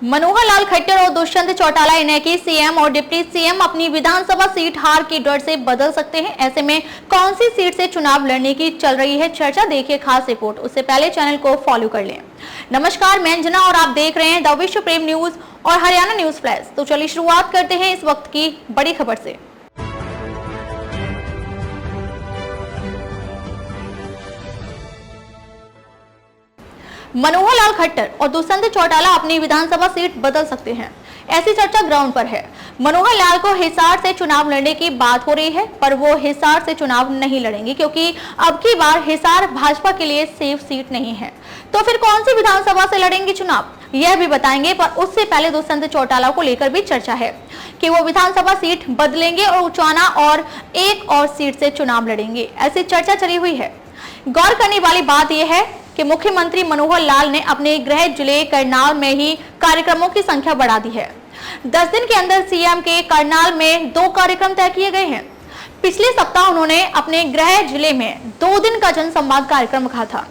मनोहर लाल खट्टर और दुष्यंत चौटाला इन्हें की सीएम और डिप्टी सीएम अपनी विधानसभा सीट हार के डर से बदल सकते हैं। ऐसे में कौन सी सीट से चुनाव लड़ने की चल रही है चर्चा, देखिए खास रिपोर्ट। उससे पहले चैनल को फॉलो कर लें। नमस्कार, मैं अंजना और आप देख रहे हैं द विश्व प्रेम न्यूज और हरियाणा न्यूज फ्लैश। तो चलिए शुरुआत करते हैं इस वक्त की बड़ी खबर से। मनोहर लाल खट्टर और दुष्यंत चौटाला अपनी विधानसभा सीट बदल सकते हैं, ऐसी चर्चा ग्राउंड पर है। मनोहर लाल को हिसार से चुनाव लड़ने की बात हो रही है, पर वो हिसार से चुनाव नहीं लड़ेंगे क्योंकि अब की बार हिसार भाजपा के लिए सेफ सीट नहीं है। तो फिर कौन सी विधानसभा से लड़ेंगे चुनाव, यह भी बताएंगे। पर उससे पहले दुष्यंत चौटाला को लेकर भी चर्चा है कि वो विधानसभा सीट बदलेंगे और उचाना और एक और सीट से चुनाव लड़ेंगे, ऐसी चर्चा चली हुई है। गौर करने वाली बात यह है कि मुख्यमंत्री मनोहर लाल ने अपने गृह जिले करनाल में ही कार्यक्रमों की संख्या बढ़ा दी है। 10 दिन के अंदर सीएम के करनाल में 2 कार्यक्रम तय किए गए हैं। पिछले सप्ताह उन्होंने अपने गृह जिले में 2 दिन का जनसंवाद कार्यक्रम रखा था,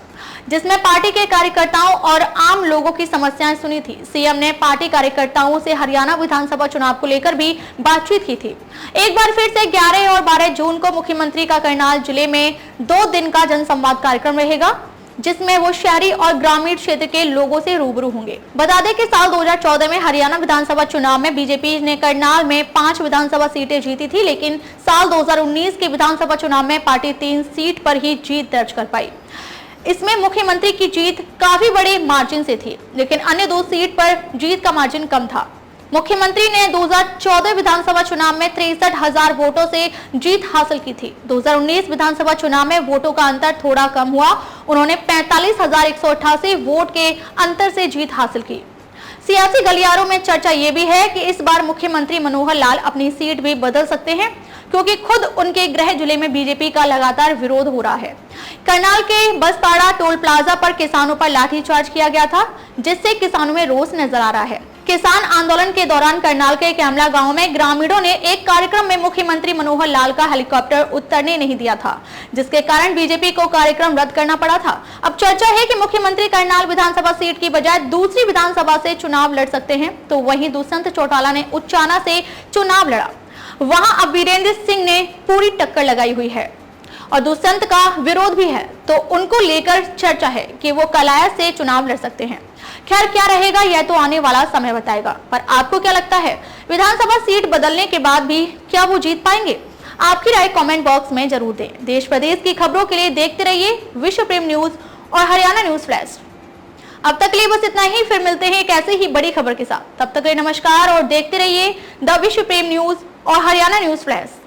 जिसमें पार्टी के कार्यकर्ताओं और आम लोगों की समस्याएं सुनी थी। सीएम ने पार्टी कार्यकर्ताओं से हरियाणा विधानसभा चुनाव को लेकर भी बातचीत की थी। एक बार फिर से 11 और 12 जून को मुख्यमंत्री का करनाल जिले में 2 दिन का जनसंवाद कार्यक्रम रहेगा, जिसमें वो शहरी और ग्रामीण क्षेत्र के लोगों से रूबरू होंगे। बता दें कि साल 2014 में हरियाणा विधानसभा चुनाव में बीजेपी ने करनाल में 5 विधानसभा सीटें जीती थी, लेकिन साल 2019 के विधानसभा चुनाव में पार्टी 3 सीट पर ही जीत दर्ज कर पाई। इसमें मुख्यमंत्री की जीत काफी बड़े मार्जिन से थी, लेकिन अन्य 2 सीट पर जीत का मार्जिन कम था। मुख्यमंत्री ने 2014 विधानसभा चुनाव में 63,000 वोटों से जीत हासिल की थी। 2019 विधानसभा चुनाव में वोटों का अंतर थोड़ा कम हुआ, उन्होंने 45,188 वोट के अंतर से जीत हासिल की। सियासी गलियारों में चर्चा ये भी है कि इस बार मुख्यमंत्री मनोहर लाल अपनी सीट भी बदल सकते हैं, क्योंकि खुद उनके गृह जिले में बीजेपी का लगातार विरोध हो रहा है। करनाल के बसपाड़ा टोल प्लाजा पर किसानों पर लाठीचार्ज किया गया था, जिससे किसानों में रोष नजर आ रहा है। किसान आंदोलन के दौरान करनाल के कैमला गांव में ग्रामीणों ने एक कार्यक्रम में मुख्यमंत्री मनोहर लाल का हेलीकॉप्टर उतरने नहीं दिया था, जिसके कारण बीजेपी को कार्यक्रम रद्द करना पड़ा था। अब चर्चा है कि मुख्यमंत्री करनाल विधानसभा सीट की बजाय दूसरी विधानसभा से चुनाव लड़ सकते हैं। तो वहीं दुष्यंत चौटाला ने उचाना से चुनाव लड़ा, वहां अब वीरेंद्र सिंह ने पूरी टक्कर लगाई हुई है और दुष्यंत का विरोध भी है, तो उनको लेकर चर्चा है कि वो कलाया से चुनाव लड़ सकते हैं। खैर, क्या रहेगा यह तो आने वाला समय बताएगा। पर आपको क्या लगता है, विधानसभा सीट बदलने के बाद भी क्या वो जीत पाएंगे? आपकी राय कमेंट बॉक्स में जरूर दें। देश प्रदेश की खबरों के लिए देखते रहिए विश्व प्रेम न्यूज और हरियाणा न्यूज फ्लैश। अब तक के लिए बस इतना ही, फिर मिलते हैं एक ऐसे ही बड़ी खबर के साथ। तब तक के लिए नमस्कार और देखते रहिए द विश्व प्रेम न्यूज और हरियाणा न्यूज फ्लैश।